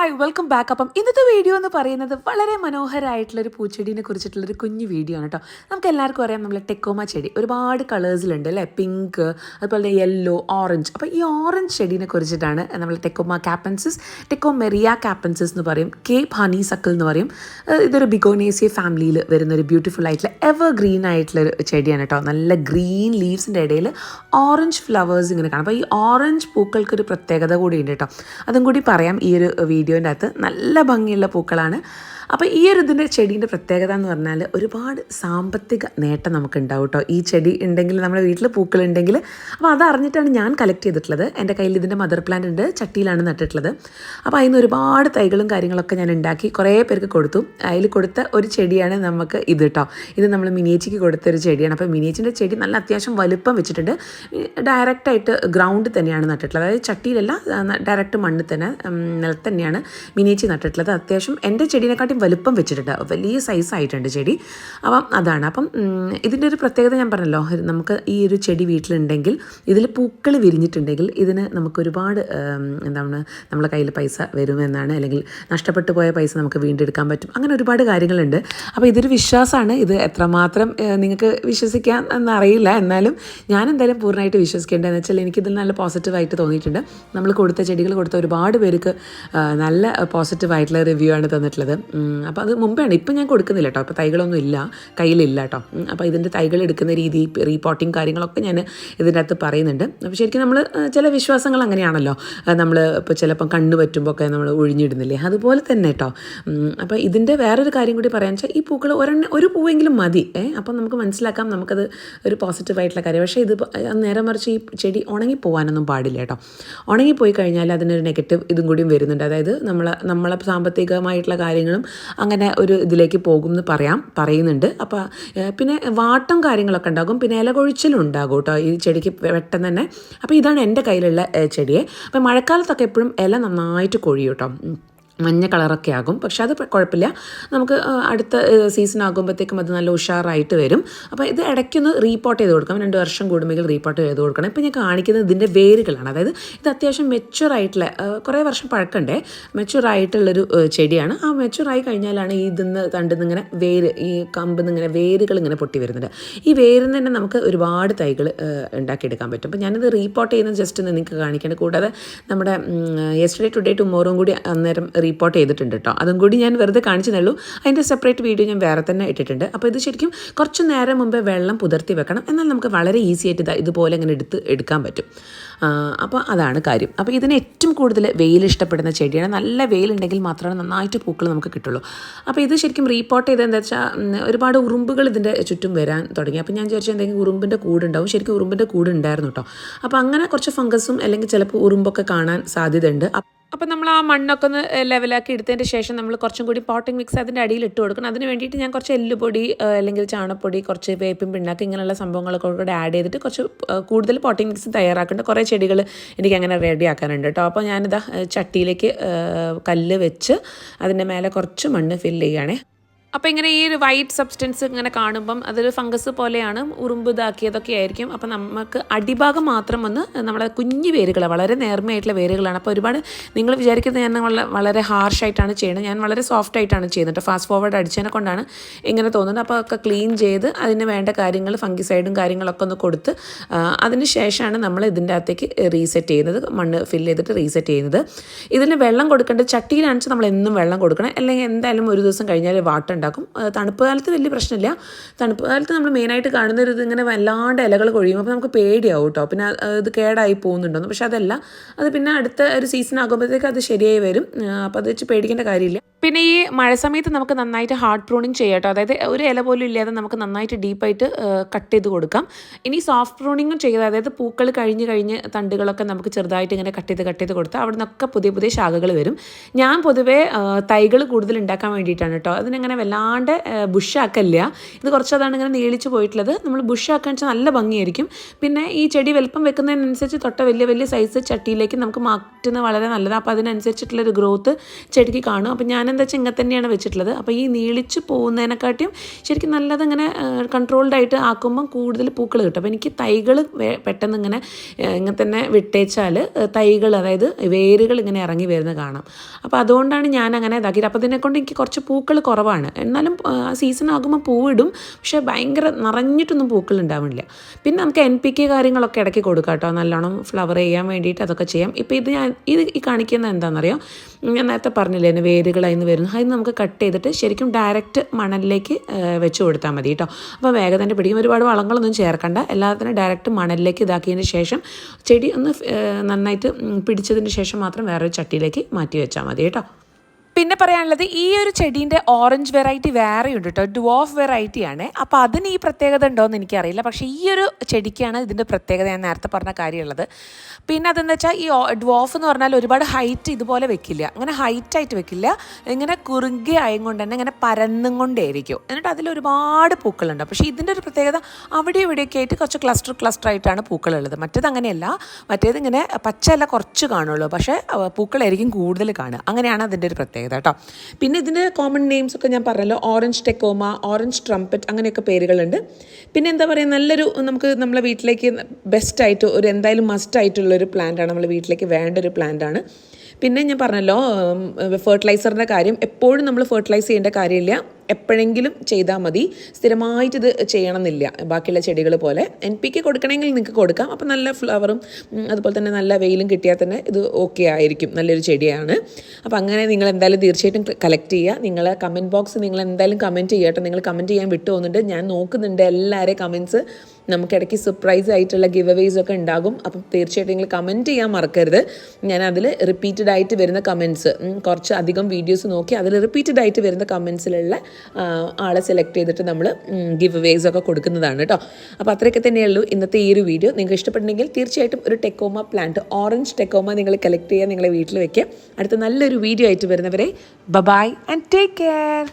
Hi welcome back. അപ്പം ഇന്നത്തെ video എന്ന് പറയുന്നത് വളരെ മനോഹരമായിട്ടുള്ളൊരു പൂച്ചെടീനെ കുറിച്ചിട്ടുള്ളൊരു കുഞ്ഞു വീഡിയോ ആണ് കേട്ടോ. നമുക്ക് എല്ലാവർക്കും അറിയാം നമ്മൾ ടെക്കോമ ചെടി ഒരുപാട് കളേഴ്സിലുണ്ട് അല്ലേ, പിങ്ക്, അതുപോലെ യെല്ലോ, ഓറഞ്ച്. അപ്പോൾ ഈ ഓറഞ്ച് ചെടീനെ കുറിച്ചിട്ടാണ് നമ്മൾ ടെക്കോമ കാപ്പൻസിസ്, ടെക്കോമെറിയ കാപ്പൻസിസ് എന്ന് പറയും, കേപ്പ് ഹണി സക്കിൾ എന്ന് പറയും. ഇതൊരു ബിഗോനേസിയ ഫാമിലിയിൽ വരുന്നൊരു ബ്യൂട്ടിഫുൾ ആയിട്ടുള്ള എവർ ഗ്രീൻ ആയിട്ടുള്ളൊരു ചെടിയാണ് കേട്ടോ. നല്ല ഗ്രീൻ ലീവ്സിൻ്റെ ഇടയിൽ ഓറഞ്ച് ഫ്ലവേഴ്സ് ഇങ്ങനെ കാണാം. അപ്പോൾ ഈ ഓറഞ്ച് പൂക്കൾക്കൊരു പ്രത്യേകത കൂടിയുണ്ട് കേട്ടോ. അതും കൂടി പറയാം ഈ ഒരു വീഡിയോൻ്റെ അകത്ത്. നല്ല ഭംഗിയുള്ള പൂക്കളാണ്. അപ്പോൾ ഈ ഒരു ഇതിൻ്റെ ചെടീൻ്റെ പ്രത്യേകത എന്ന് പറഞ്ഞാൽ ഒരുപാട് സാമ്പത്തിക നേട്ടം നമുക്ക് ഉണ്ടാവും കേട്ടോ. ഈ ചെടി ഉണ്ടെങ്കിൽ, നമ്മുടെ വീട്ടിൽ പൂക്കളുണ്ടെങ്കിൽ. അപ്പോൾ അതറിഞ്ഞിട്ടാണ് ഞാൻ കളക്ട് ചെയ്തിട്ടുള്ളത്. എൻ്റെ കയ്യിൽ ഇതിൻ്റെ മദർ പ്ലാന്റ് ഉണ്ട്, ചട്ടിയിലാണ് നട്ടിട്ടുള്ളത്. അപ്പോൾ അതിന് ഒരുപാട് തൈകളും കാര്യങ്ങളൊക്കെ ഞാൻ ഉണ്ടാക്കി കുറേ പേർക്ക് കൊടുത്തു. അതിൽ കൊടുത്ത ഒരു ചെടിയാണ് നമുക്ക് ഇത് കേട്ടോ. ഇത് നമ്മൾ മിനിയേച്ചിക്ക് കൊടുത്തൊരു ചെടിയാണ്. അപ്പോൾ മിനിയേച്ചിൻ്റെ ചെടി നല്ല അത്യാവശ്യം വലുപ്പം വെച്ചിട്ടുണ്ട്. ഡയറക്റ്റായിട്ട് ഗ്രൗണ്ടിൽ തന്നെയാണ് നട്ടിട്ടുള്ളത്, അതായത് ചട്ടിയിലല്ല, ഡയറക്റ്റ് മണ്ണിൽ തന്നെ, നിലത്ത് തന്നെയാണ് മിനിയേച്ചി നട്ടിട്ടുള്ളത്. അത്യാവശ്യം എൻ്റെ ചെടീനെക്കാട്ടും വലുപ്പം വെച്ചിട്ടുണ്ട്, വലിയ സൈസായിട്ടുണ്ട് ചെടി. അപ്പം അതാണ്. അപ്പം ഇതിൻ്റെ ഒരു പ്രത്യേകത ഞാൻ പറഞ്ഞല്ലോ, നമുക്ക് ഈ ഒരു ചെടി വീട്ടിലുണ്ടെങ്കിൽ, ഇതിൽ പൂക്കൾ വിരിഞ്ഞിട്ടുണ്ടെങ്കിൽ ഇതിന് നമുക്കൊരുപാട് എന്താണ് നമ്മളെ കയ്യിൽ പൈസ വരുമെന്നാണ്, അല്ലെങ്കിൽ നഷ്ടപ്പെട്ടു പോയ പൈസ നമുക്ക് വീണ്ടെടുക്കാൻ പറ്റും. അങ്ങനെ ഒരുപാട് കാര്യങ്ങളുണ്ട്. അപ്പോൾ ഇതൊരു വിശ്വാസമാണ്. ഇത് എത്രമാത്രം നിങ്ങൾക്ക് വിശ്വസിക്കാൻ എന്നറിയില്ല, എന്നാലും ഞാൻ എന്തായാലും പൂർണ്ണമായിട്ട് വിശ്വസിക്കേണ്ടതെന്ന് വെച്ചാൽ എനിക്കിതിൽ നല്ല പോസിറ്റീവായിട്ട് തോന്നിയിട്ടുണ്ട്. നമ്മൾ കൊടുത്ത ചെടികൾ കൊടുത്ത ഒരുപാട് പേർക്ക് നല്ല പോസിറ്റീവായിട്ടുള്ള റിവ്യൂ ആണ് തന്നിട്ടുള്ളത്. അപ്പോൾ അത് മുമ്പെയാണ്, ഇപ്പം ഞാൻ കൊടുക്കുന്നില്ല കേട്ടോ. ഇപ്പോൾ തൈകളൊന്നും ഇല്ല, കയ്യിലില്ല കേട്ടോ. അപ്പോൾ ഇതിൻ്റെ തൈകൾ എടുക്കുന്ന രീതി, റീപോർട്ടിങ് കാര്യങ്ങളൊക്കെ ഞാൻ ഇതിൻ്റെ അകത്ത് പറയുന്നുണ്ട്. അപ്പോൾ ശരിക്കും നമ്മൾ ചില വിശ്വാസങ്ങൾ അങ്ങനെയാണല്ലോ, നമ്മൾ ഇപ്പോൾ ചിലപ്പം കണ്ണ് പറ്റുമ്പോൾ ഒക്കെ നമ്മൾ ഒഴിഞ്ഞിടുന്നില്ലേ, അതുപോലെ തന്നെ കേട്ടോ. അപ്പോൾ ഇതിൻ്റെ വേറൊരു കാര്യം കൂടി പറയാൻ വെച്ചാൽ, ഈ പൂക്കൾ ഒരു പൂവെങ്കിലും മതി. അപ്പം നമുക്ക് മനസ്സിലാക്കാം നമുക്കത് ഒരു പോസിറ്റീവായിട്ടുള്ള കാര്യം. പക്ഷേ ഇത് നേരെ മറിച്ച് ഈ ചെടി ഉണങ്ങിപ്പോകാനൊന്നും പാടില്ല കേട്ടോ. ഉണങ്ങിപ്പോയി കഴിഞ്ഞാൽ അതിനൊരു നെഗറ്റീവ് ഇതും കൂടിയും വരുന്നുണ്ട്. അതായത് നമ്മളെ സാമ്പത്തികമായിട്ടുള്ള കാര്യങ്ങളും അങ്ങനെ ഒരു ഇതിലേക്ക് പോകും എന്ന് പറയുന്നുണ്ട്. അപ്പോൾ പിന്നെ വാട്ടം കാര്യങ്ങളൊക്കെ ഉണ്ടാകും, പിന്നെ ഇല കൊഴിച്ചിലും ഉണ്ടാകും കേട്ടോ ഈ ചെടിക്ക് പെട്ടെന്ന് തന്നെ. അപ്പോൾ ഇതാണ് എൻ്റെ കയ്യിലുള്ള ചെടിയെ. അപ്പോൾ മഴക്കാലത്തൊക്കെ എപ്പോഴും ഇല നന്നായിട്ട് കൊഴിയും കേട്ടോ, മഞ്ഞ കളറൊക്കെ ആകും. പക്ഷേ അത് കുഴപ്പമില്ല, നമുക്ക് അടുത്ത സീസൺ ആകുമ്പോഴത്തേക്കും അത് നല്ല ഉഷാറായിട്ട് വരും. അപ്പോൾ ഇത് ഇടയ്ക്കൊന്ന് റീപോർട്ട് ചെയ്ത് കൊടുക്കാം, 2 വർഷം കൂടുമെങ്കിൽ റീപോർട്ട് ചെയ്ത് കൊടുക്കണം. ഇപ്പോൾ ഞാൻ കാണിക്കുന്നത് ഇതിൻ്റെ വേരുകളാണ്. അതായത് ഇത് അത്യാവശ്യം മെച്യൂറായിട്ടുള്ള, കുറേ വർഷം പഴക്കണ്ടേ, മെച്യൂറായിട്ടുള്ളൊരു ചെടിയാണ്. ആ മെച്യൂറായി കഴിഞ്ഞാലാണ് ഈ തണ്ടിൽ ഇങ്ങനെ വേര്, ഈ കമ്പിൽ നിന്ന് ഇങ്ങനെ വേരുകൾ ഇങ്ങനെ പൊട്ടി വരുന്നുണ്ട്. ഈ വേരിൽ നിന്ന് തന്നെ നമുക്ക് ഒരുപാട് തൈകൾ ഉണ്ടാക്കിയെടുക്കാൻ പറ്റും. അപ്പോൾ ഞാനിത് റീപോർട്ട് ചെയ്യുന്നത് ജസ്റ്റ് ഒന്ന് നിങ്ങൾക്ക് കാണിക്കേണ്ടത്. കൂടാതെ നമ്മുടെ യെസ്റ്റർഡേ ടുഡേ ടുമോറോയും കൂടി അന്നേരം റിപ്പോർട്ട് ചെയ്തിട്ടുണ്ട് കേട്ടോ. അതും കൂടി ഞാൻ വെറുതെ കാണിച്ചു തന്നുള്ളൂ. അതിൻ്റെ സെപ്പറേറ്റ് വീഡിയോ ഞാൻ വേറെ തന്നെ ഇട്ടിട്ടുണ്ട്. അപ്പോൾ ഇത് ശരിക്കും കുറച്ച് നേരം മുമ്പേ വെള്ളം പുതിർത്തി വെക്കണം, എന്നാൽ നമുക്ക് വളരെ ഈസി ആയിട്ട് ഇതുപോലെ ഇങ്ങനെ എടുക്കാൻ പറ്റും. അപ്പോൾ അതാണ് കാര്യം. അപ്പോൾ ഇതിന് ഏറ്റവും കൂടുതൽ വെയിൽ ഇഷ്ടപ്പെടുന്ന ചെടിയാണ്. നല്ല വെയിലുണ്ടെങ്കിൽ മാത്രമേ നന്നായിട്ട് പൂക്കൾ നമുക്ക് കിട്ടുള്ളൂ. അപ്പോൾ ഇത് ശരിക്കും റീപോർട്ട് ചെയ്തതെന്താ വെച്ചാൽ, ഒരുപാട് ഉറുമ്പുകൾ ഇതിൻ്റെ ചുറ്റും വരാൻ തുടങ്ങി. അപ്പോൾ ഞാൻ വിചാരിച്ചു എന്തെങ്കിലും ഉറുമ്പിൻ്റെ കൂടുണ്ടാവും. ശരിക്കും ഉറുമ്പിൻ്റെ കൂടുണ്ടായിരുന്നു കേട്ടോ. അപ്പോൾ അങ്ങനെ കുറച്ച് ഫംഗസും അല്ലെങ്കിൽ ചിലപ്പോൾ ഉറുമ്പൊക്കെ കാണാൻ സാധ്യതയുണ്ട്. അപ്പോൾ നമ്മൾ ആ മണ്ണൊക്കെ ഒന്ന് ലെവലാക്കി എടുത്തതിൻ്റെ ശേഷം നമ്മൾ കുറച്ചും കൂടി പോട്ടിംഗ് മിക്സ് അതിൻ്റെ അടിയിൽ ഇട്ട് കൊടുക്കണം. അതിന് വേണ്ടിയിട്ട് ഞാൻ കുറച്ച് എല്ലുപൊടി അല്ലെങ്കിൽ ചാണകപ്പൊടി, കുറച്ച് വേപ്പിൻ പിണ്ണാക്ക്, ഇങ്ങനെയുള്ള സംഭവങ്ങളൊക്കെ കൂടെ ആഡ് ചെയ്തിട്ട് കുറച്ച് കൂടുതൽ പോട്ടിംഗ് മിക്സ് തയ്യാറാക്കേണ്ട കുറേ ചെടികൾ എനിക്ക് അങ്ങനെ റെഡി ആക്കാനുണ്ട് കേട്ടോ. അപ്പോൾ ഞാനിതാ ചട്ടിയിലേക്ക് കല്ല് വെച്ച് അതിൻ്റെ മേലെ കുറച്ച് മണ്ണ് ഫില്ല് ചെയ്യുകയാണേ. അപ്പോൾ ഇങ്ങനെ ഈ ഒരു വൈറ്റ് സബ്സ്റ്റൻസ് ഇങ്ങനെ കാണുമ്പം അതൊരു ഫംഗസ് പോലെയാണ്, ഉറുമ്പ് ഇതാക്കിയതൊക്കെ ആയിരിക്കും. അപ്പോൾ നമുക്ക് അടിഭാഗം മാത്രം വന്ന് നമ്മുടെ കുഞ്ഞു വേരുകൾ, വളരെ നേർമയായിട്ടുള്ള വേരുകളാണ്. അപ്പോൾ ഒരുപാട് നിങ്ങൾ വിചാരിക്കുന്നത് ഞാൻ വളരെ ഹാർഷായിട്ടാണ് ചെയ്യുന്നത്, ഞാൻ വളരെ സോഫ്റ്റ് ആയിട്ടാണ് ചെയ്യുന്നത്. ഫാസ്റ്റ് ഫോർവേഡ് അടിച്ചതിനെ കൊണ്ടാണ് ഇങ്ങനെ തോന്നുന്നത്. അപ്പോൾ ഒക്കെ ക്ലീൻ ചെയ്ത് അതിന് വേണ്ട കാര്യങ്ങൾ, ഫംഗിസൈഡും കാര്യങ്ങളൊക്കെ ഒന്ന് കൊടുത്ത് അതിന് ശേഷമാണ് നമ്മൾ ഇതിൻ്റെ അകത്തേക്ക് റീസെറ്റ് ചെയ്യുന്നത്, മണ്ണ് ഫില്ല് ചെയ്തിട്ട് റീസെറ്റ് ചെയ്യുന്നത്. ഇതിന് വെള്ളം കൊടുക്കേണ്ടത് ചട്ടിയിലാണെന്ന് നമ്മൾ എന്നും വെള്ളം കൊടുക്കണം, അല്ലെങ്കിൽ എന്തായാലും ഒരു ദിവസം കഴിഞ്ഞാൽ വാട്ടം ഉണ്ടാക്കും. തണുപ്പ് കാലത്ത് വലിയ പ്രശ്നമില്ല. തണുപ്പ് കാലത്ത് നമ്മൾ മെയിനായിട്ട് കാണുന്ന ഒരു ഇതിങ്ങനെ വല്ലാണ്ട് ഇലകൾ കൊഴിയും. അപ്പോൾ നമുക്ക് പേടിയാവും കേട്ടോ, പിന്നെ ഇത് കേടായി പോകുന്നുണ്ടോന്ന്. പക്ഷെ അതല്ല, അത് പിന്നെ അടുത്ത ഒരു സീസൺ ആകുമ്പോഴത്തേക്ക് അത് ശരിയായി വരും. അപ്പോൾ അത് വെച്ച് പേടിക്കേണ്ട കാര്യമില്ല. പിന്നെ ഈ മഴ സമയത്ത് നമുക്ക് നന്നായിട്ട് ഹാർഡ് പ്രൂണിങ് ചെയ്യാം കേട്ടോ. അതായത് ഒരു ഇല പോലും ഇല്ലാതെ നമുക്ക് നന്നായിട്ട് ഡീപ്പായിട്ട് കട്ട് ചെയ്ത് കൊടുക്കാം. ഇനി സോഫ്റ്റ് പ്രൂണിങ്ങും ചെയ്ത്, അതായത് പൂക്കൾ കഴിഞ്ഞ് തണ്ടുകളൊക്കെ നമുക്ക് ചെറുതായിട്ട് ഇങ്ങനെ കട്ട് ചെയ്ത് കൊടുത്താൽ അവിടെ നിന്നൊക്കെ പുതിയ ശാഖകൾ വരും. ഞാൻ പൊതുവേ തൈകൾ കൂടുതൽ ഉണ്ടാക്കാൻ വേണ്ടിയിട്ടാണ് കേട്ടോ. അതിനങ്ങനെ വല്ലാണ്ട് ബുഷാക്കല്ല. ഇത് കുറച്ചതാണ് ഇങ്ങനെ നീളിച്ച് പോയിട്ടുള്ളത്. നമ്മൾ ബുഷാക്കാൻ വെച്ചാൽ നല്ല ഭംഗിയായിരിക്കും. പിന്നെ ഈ ചെടി വലുപ്പം വെക്കുന്നതിനനുസരിച്ച് തൊട്ട വലിയ വലിയ സൈസ് ചട്ടിയിലേക്ക് നമുക്ക് മാറ്റുന്നത് വളരെ നല്ലതാണ്. അപ്പോൾ അതിനനുസരിച്ചിട്ടുള്ളൊരു ഗ്രോത്ത് ചെടിക്ക് കാണും. അപ്പോൾ ഞാനെന്താ വെച്ചാൽ ഇങ്ങനെ തന്നെയാണ് വെച്ചിട്ടുള്ളത്. അപ്പോൾ ഈ നീളിച്ച് പോകുന്നതിനെക്കാട്ടിയും ശരിക്കും നല്ലതിങ്ങനെ കൺട്രോൾഡ് ആയിട്ട് ആക്കുമ്പം കൂടുതൽ പൂക്കൾ കിട്ടും. അപ്പോൾ എനിക്ക് തൈകൾ പെട്ടെന്ന് ഇങ്ങനെ തന്നെ വിട്ടേച്ചാൽ തൈകൾ, അതായത് വേരുകൾ ഇങ്ങനെ ഇറങ്ങി വരുന്നത് കാണാം. അപ്പോൾ അതുകൊണ്ടാണ് ഞാൻ അങ്ങനെ ഇതാക്കിയത്. അപ്പോൾ ഇതിനെക്കൊണ്ട് എനിക്ക് കുറച്ച് പൂക്കൾ കുറവാണ്. എന്നാലും സീസൺ ആകുമ്പോൾ പൂവിടും, പക്ഷേ ഭയങ്കര നിറഞ്ഞിട്ടൊന്നും പൂക്കൾ ഉണ്ടാവില്ല. പിന്നെ നമുക്ക് NPK കാര്യങ്ങളൊക്കെ ഇടയ്ക്ക് കൊടുക്കാം കേട്ടോ, നല്ലോണം ഫ്ലവർ ചെയ്യാൻ വേണ്ടിയിട്ട് അതൊക്കെ ചെയ്യാം. ഇപ്പോൾ ഇത് ഈ കാണിക്കുന്നത് എന്താണെന്നറിയോ, ഞാൻ നേരത്തെ പറഞ്ഞില്ലേ എൻ്റെ വേരുകൾ അതിന് വരുന്നു. അതിന് നമുക്ക് കട്ട് ചെയ്തിട്ട് ശരിക്കും ഡയറക്റ്റ് മണലിലേക്ക് വെച്ച് കൊടുത്താൽ മതി കേട്ടോ. അപ്പോൾ വേഗം തന്നെ പിടിക്കും. ഒരുപാട് വളങ്ങളൊന്നും ചേർക്കണ്ട. എല്ലാത്തിനും ഡയറക്റ്റ് മണലിലേക്ക് ഇതാക്കിയതിന് ശേഷം ചെടി ഒന്ന് നന്നായിട്ട് പിടിച്ചതിന് ശേഷം മാത്രം വേറൊരു ചട്ടിയിലേക്ക് മാറ്റി വെച്ചാൽ മതി കേട്ടോ. പിന്നെ പറയാനുള്ളത്, ഈ ഒരു ചെടീൻ്റെ ഓറഞ്ച് വെറൈറ്റി വേറെയുണ്ട് കേട്ടോ, ഡ്വാഫ് വെറൈറ്റിയാണ്. അപ്പോൾ അതിന് ഈ പ്രത്യേകത ഉണ്ടോയെന്ന് എനിക്കറിയില്ല. പക്ഷേ ഈ ഒരു ചെടിക്കാണ് ഇതിൻ്റെ പ്രത്യേകത, ഞാൻ നേരത്തെ പറഞ്ഞ കാര്യമുള്ളത്. പിന്നെ അതെന്ന് വെച്ചാൽ ഈ ഡ്വാഫ് എന്ന് പറഞ്ഞാൽ ഒരുപാട് ഹൈറ്റ് ഇതുപോലെ വെക്കില്ല, അങ്ങനെ ഹൈറ്റായിട്ട് വെക്കില്ല, ഇങ്ങനെ കുറുകെ ആയും കൊണ്ട് തന്നെ ഇങ്ങനെ പരന്നും കൊണ്ടേയിരിക്കും. എന്നിട്ട് അതിൽ ഒരുപാട് പൂക്കളുണ്ട്. പക്ഷേ ഇതിൻ്റെ ഒരു പ്രത്യേകത, അവിടെ ഇവിടെയൊക്കെ ആയിട്ട് കുറച്ച് ക്ലസ്റ്റർ ആയിട്ടാണ് പൂക്കളുള്ളത്. മറ്റേത് അങ്ങനെയല്ല. മറ്റേത് ഇങ്ങനെ പച്ചയല്ല കുറച്ച് കാണുള്ളൂ, പക്ഷേ പൂക്കളായിരിക്കും കൂടുതൽ കാണുക. അങ്ങനെയാണ് അതിൻ്റെ ഒരു പ്രത്യേകത കേട്ടോ. പിന്നെ ഇതിൻ്റെ കോമൺ നെയിംസ് ഒക്കെ ഞാൻ പറഞ്ഞല്ലോ, ഓറഞ്ച് ടെക്കോമ, ഓറഞ്ച് ട്രംപറ്റ്, അങ്ങനെയൊക്കെ പേരുകളുണ്ട്. പിന്നെ എന്താ പറയുക, നല്ലൊരു നമുക്ക് നമ്മളെ വീട്ടിലേക്ക് ബെസ്റ്റായിട്ട് ഒരു എന്തായാലും മസ്റ്റായിട്ടുള്ളൊരു പ്ലാന്റാണ്, നമ്മളെ വീട്ടിലേക്ക് വേണ്ട ഒരു പ്ലാന്റാണ്. പിന്നെ ഞാൻ പറഞ്ഞല്ലോ ഫെർട്ടിലൈസറിൻ്റെ കാര്യം, എപ്പോഴും നമ്മൾ ഫെർട്ടിലൈസ് ചെയ്യേണ്ട കാര്യമില്ല, എപ്പോഴെങ്കിലും ചെയ്താൽ മതി. സ്ഥിരമായിട്ടിത് ചെയ്യണമെന്നില്ല ബാക്കിയുള്ള ചെടികൾ പോലെ. NPK കൊടുക്കണമെങ്കിൽ നിങ്ങൾക്ക് കൊടുക്കാം. അപ്പോൾ നല്ല ഫ്ലവറും അതുപോലെ തന്നെ നല്ല വെയിലും കിട്ടിയാൽ തന്നെ ഇത് ഓക്കെ ആയിരിക്കും, നല്ലൊരു ചെടിയാണ്. അപ്പോൾ അങ്ങനെ നിങ്ങൾ എന്തായാലും തീർച്ചയായിട്ടും കളക്ട് ചെയ്യുക. നിങ്ങൾ കമൻറ്റ് ബോക്സ് നിങ്ങൾ എന്തായാലും കമൻറ്റ് ചെയ്യട്ടെ. നിങ്ങൾ കമൻറ്റ് ചെയ്യാൻ വിട്ടു പോകുന്നുണ്ട്, ഞാൻ നോക്കുന്നുണ്ട് എല്ലാവരെയും കമൻറ്റ്സ്. നമുക്കിടയ്ക്ക് സർപ്രൈസ് ആയിട്ടുള്ള ഗിവ് അവേസ് ഒക്കെ ഉണ്ടാകും. അപ്പം തീർച്ചയായിട്ടും നിങ്ങൾ കമൻറ്റ് ചെയ്യാൻ മറക്കരുത്. ഞാൻ അതിൽ റിപ്പീറ്റഡ് ആയിട്ട് വരുന്ന കമൻറ്റ്സ്, കുറച്ച് അധികം വീഡിയോസ് നോക്കി അതിൽ റിപ്പീറ്റഡ് ആയിട്ട് വരുന്ന കമൻറ്റ്സിലുള്ള ആളെ സെലക്ട് ചെയ്തിട്ട് നമ്മൾ ഗിവ് അവേസ് ഒക്കെ കൊടുക്കുന്നതാണ് കേട്ടോ. അപ്പോൾ അത്രയൊക്കെ തന്നെയുള്ളൂ ഇന്നത്തെ ഈ ഒരു വീഡിയോ. നിങ്ങൾക്ക് ഇഷ്ടപ്പെട്ടെങ്കിൽ തീർച്ചയായിട്ടും ഒരു ടെക്കോമ പ്ലാന്റ്, ഓറഞ്ച് ടെക്കോമ നിങ്ങൾ കളക്ട് ചെയ്യുക, നിങ്ങളെ വീട്ടിൽ വയ്ക്കുക. അടുത്ത നല്ലൊരു വീഡിയോ ആയിട്ട് വരുന്നവരെ ബൈ ആൻഡ് ടേക്ക് കെയർ.